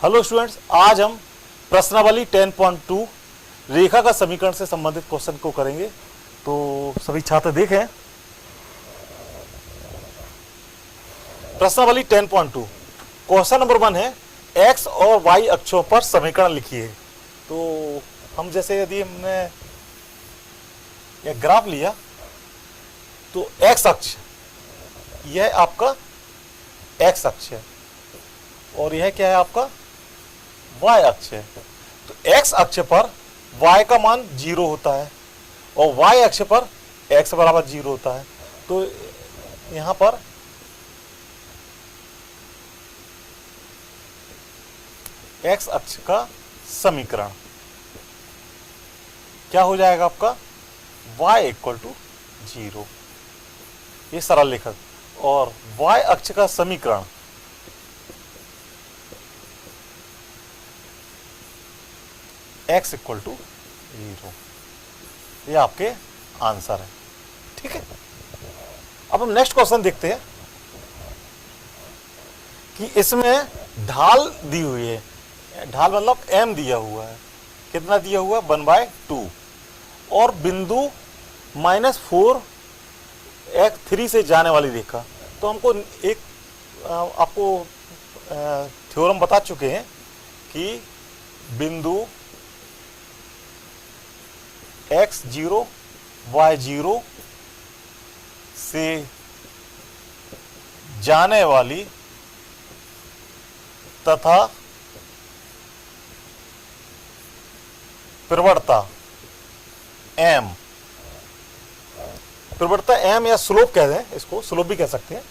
Hello students, आज हम प्रश्नावली 10.2 रेखा का समीकरण से संबंधित क्वेश्चन को करेंगे। तो सभी छात्र देखें प्रश्नावली 10.2 क्वेश्चन नंबर 1 है x और y अक्षों पर समीकरण लिखिए। तो हम जैसे यदि हमने एक ग्राफ लिया तो x अक्ष यह आपका x अक्ष है और यह क्या है आपका y अक्ष है। तो x अक्ष पर y का मान 0 होता है और y अक्ष पर x बराबर 0 होता है। तो यहां पर x अक्ष का समीकरण क्या हो जाएगा आपका y इक्वल टू 0, ये सरल लेखक। और y अक्ष का समीकरण x इक्वल टू 0, ये आपके आंसर है। ठीक है, अब हम नेक्स्ट क्वेश्चन देखते हैं कि इसमें ढाल दी हुई है। ढाल मतलब m दिया हुआ है, कितना दिया हुआ है 1/2 और बिंदु -4 से जाने वाली रेखा। तो हमको एक आपको थ्योरम बता चुके हैं कि बिंदु x0 y0 से जाने वाली तथा प्रवणता m या स्लोप कहते हैं, इसको स्लोप भी कह सकते हैं।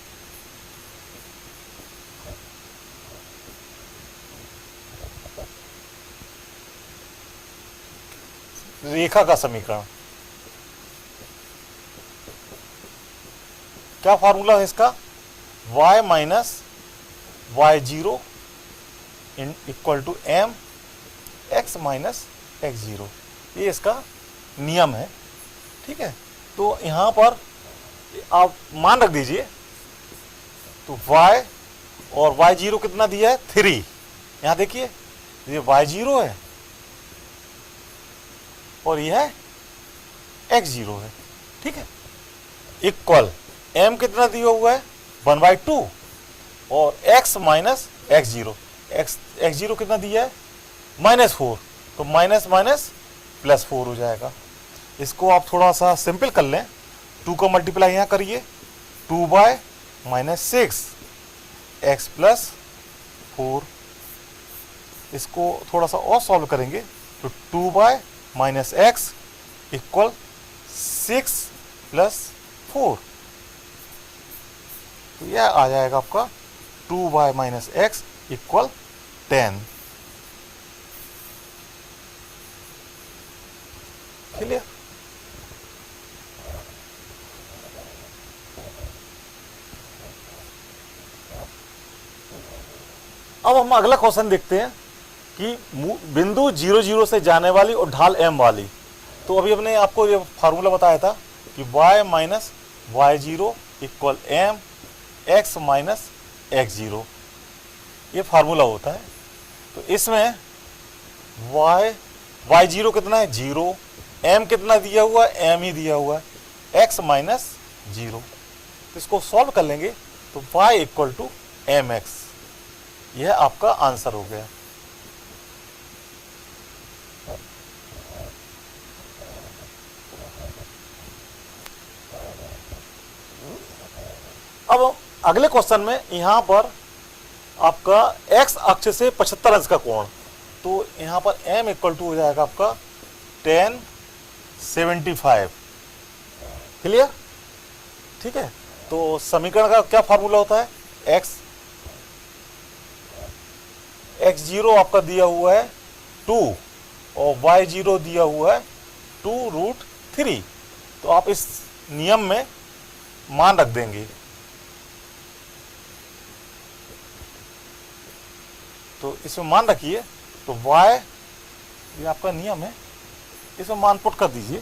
रेखा का समीकरण क्या फार्मूला है इसका, y minus y0 equal to m x minus x0, ये इसका नियम है। ठीक है, तो यहां पर आप मान रख दीजिए। तो y और y0 कितना दिया है 3, यहां देखिए ये y0 है और यह x0 है। ठीक है, इक्वल m कितना दिया हुआ है 1/2 और x माइनस x0, x0 कितना दिया है -4, तो माइनस माइनस +4 हो जाएगा। इसको आप थोड़ा सा सिंपल कर लें, 2 का मल्टीप्लाई यहाँ करिए, 2/-6 x + 4। इसको थोड़ा सा और सॉल्व करेंगे तो 2/-x इक्वल 6 + 4, तो यह आ जाएगा आपका 2/-x इक्वल 10। क्लियर? अब हम अगला क्वेश्चन देखते हैं कि बिंदु 0 से जाने वाली और ढाल m वाली। तो अभी हमने आपको ये फार्मूला बताया था कि y minus y0 equal m x minus x0, ये फार्मूला होता है। तो इसमें y0 कितना है 0, m कितना दिया हुआ है m ही दिया हुआ है, x माइनस 0। तो इसको सॉल्व कर लेंगे तो y इक्वल टू mx, यह आपका आंसर हो गया। अब अगले क्वेश्चन में यहां पर आपका x अक्ष से 75 अंश का कोण, तो यहां पर m इक्वल टू हो जाएगा आपका 1075। क्लियर? ठीक है, तो समीकरण का क्या फार्मूला होता है, x0 आपका दिया हुआ है 2 और y0 दिया हुआ है 2√3। तो आप इस नियम में मान रख देंगे। तो इसमें मान रखिए, तो y ये आपका नियम है, इसमें मान पुट कर दीजिए।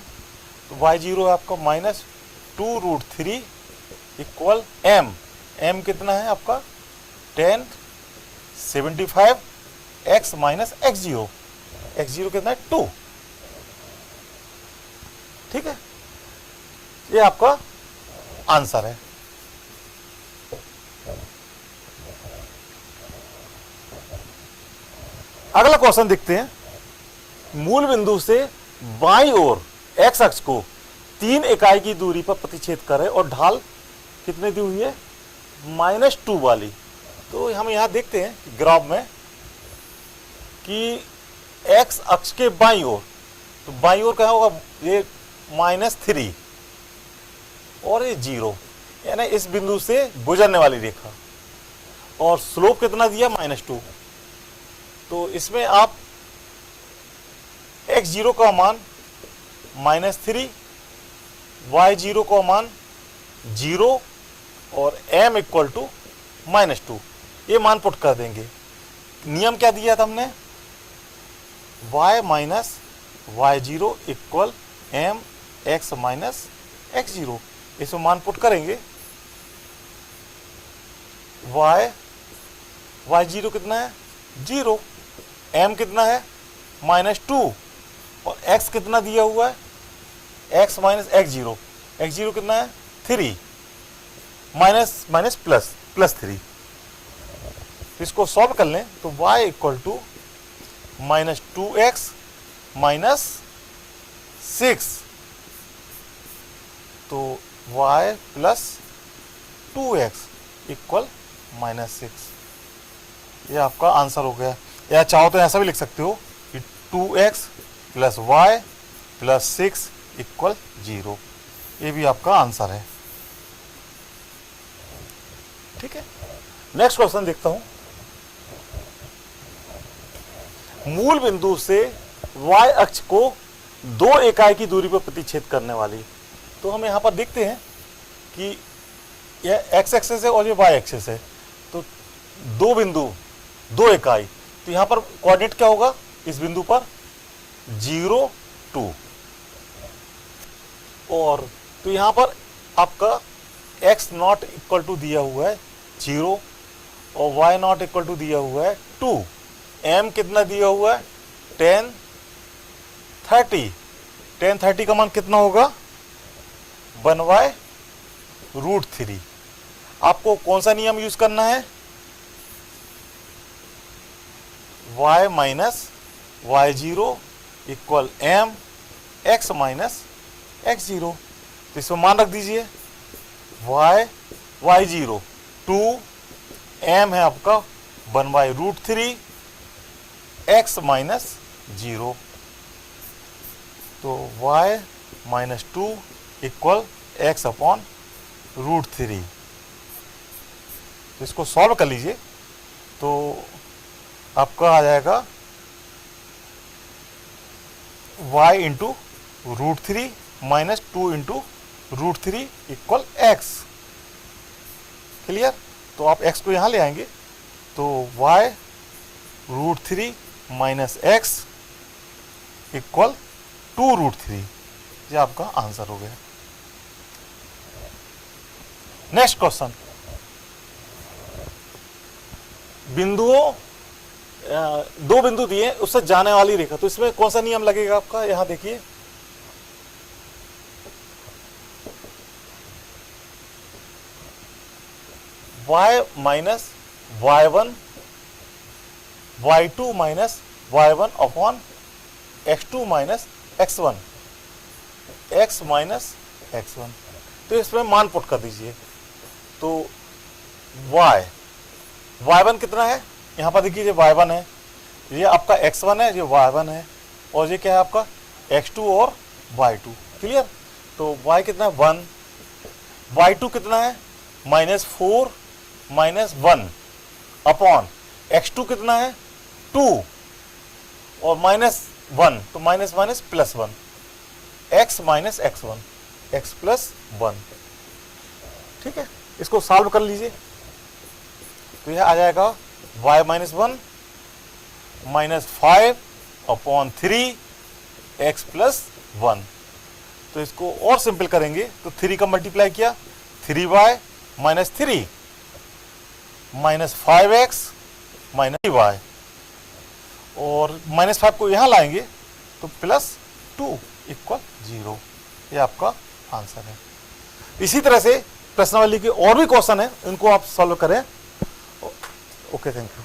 तो y0 है आपका -2√3 इक्वल m कितना है आपका 1075 x minus x zero, x zero कितना है 2। ठीक है, ये आपका आंसर है। अगला क्वेश्चन देखते हैं। मूल बिंदु से बाईं ओर एक्स अक्ष को 3 इकाई की दूरी पर प्रतिच्छेद करें और ढाल कितने दी हुई है, -2 वाली। तो हम यहां देखते हैं ग्राफ में कि एक्स अक्ष के बाईं ओर, तो बाईं ओर क्या होगा, ये -3 और ये 0, यानी इस बिंदु से गुजरने वाली रेखा, और स्लोप कितना दिया, -2। तो इसमें आप x0 का मान -3, y0 का मान 0 और m इक्वल टू -2, ये मान पुट कर देंगे। नियम क्या दिया था हमने, y minus y0 equal m x minus x0, इसमें मान पुट करेंगे। y0 कितना है, 0, m कितना है, -2, और x कितना दिया हुआ है, x माइनस x0, x0 कितना है 3, माइनस प्लस 3। इसको सॉल्व कर लें तो y equal to -2x minus 6, तो y प्लस 2x इक्वल -6, ये आपका आंसर हो गया। या चाहो तो ऐसा भी लिख सकते हो कि 2x plus y plus 6 equal 0, ये भी आपका आंसर है। ठीक है, नेक्स्ट क्वेश्चन देखता हूं। मूल बिंदु से y अक्ष को 2 इकाई की दूरी पर प्रतिच्छेद करने वाली, तो हम यहां पर देखते हैं कि यह x एक्सिस है और ये y एक्सिस है, तो 2 बिंदु 2 इकाई, तो यहां पर कोऑर्डिनेट क्या होगा, इस बिंदु पर 0, 2, और तो यहां पर आपका x नॉट इक्वल टू दिया हुआ है 0 और y नॉट इक्वल टू दिया हुआ है 2, m कितना दिया हुआ है 10, 30, 10, 30 का मान कितना होगा 1/√3। आपको कौन सा नियम यूज करना है, y minus y0 equal m x minus x0, तो इसमें मान रख दीजिए y0 2, m है आपका 1/√3 x माइनस 0, तो y minus 2 equal x upon √3। तो इसको सॉल्व कर लीजिए तो आपका आ जाएगा y into √3 minus 2 into √3 equal x। Clear, तो आप x को यहां ले आएंगे तो y √3 माइनस x इक्वल 2√3, ये आपका आंसर हो गया। नेक्स्ट क्वेश्चन, बिंदुओं 2 बिंदु दिए उससे जाने वाली रेखा, तो इसमें कौन सा नियम लगेगा आपका, यहां देखिए y minus y1 y2 minus y1 upon x2 minus x1 x minus x1, तो इसमें मान पुट कर दीजिए। तो y1 कितना है, यहां पर देखिए y1 है, ये आपका x1 है, ये y1 है, और ये क्या है आपका x2 और y2। क्लियर, तो y कितना है 1, y2 कितना है -4 माइनस 1 अपॉन x2 कितना है 2 और -1, तो minus minus plus 1, x minus x1 x plus 1। ठीक है, इसको सॉल्व कर लीजिए तो यह आ जाएगा y minus 1 minus 5 upon 3 x plus 1। तो इसको और सिंपल करेंगे तो 3 का मल्टीप्लाई किया 3y minus 3 minus 5x minus 3y, और -5 को यहाँ लाएंगे तो +2 = 0। ये आपका आंसर है। इसी तरह से प्रश्नावली के और भी क्वेश्चन है, इनको आप सॉल्व करें। Okay, thank you.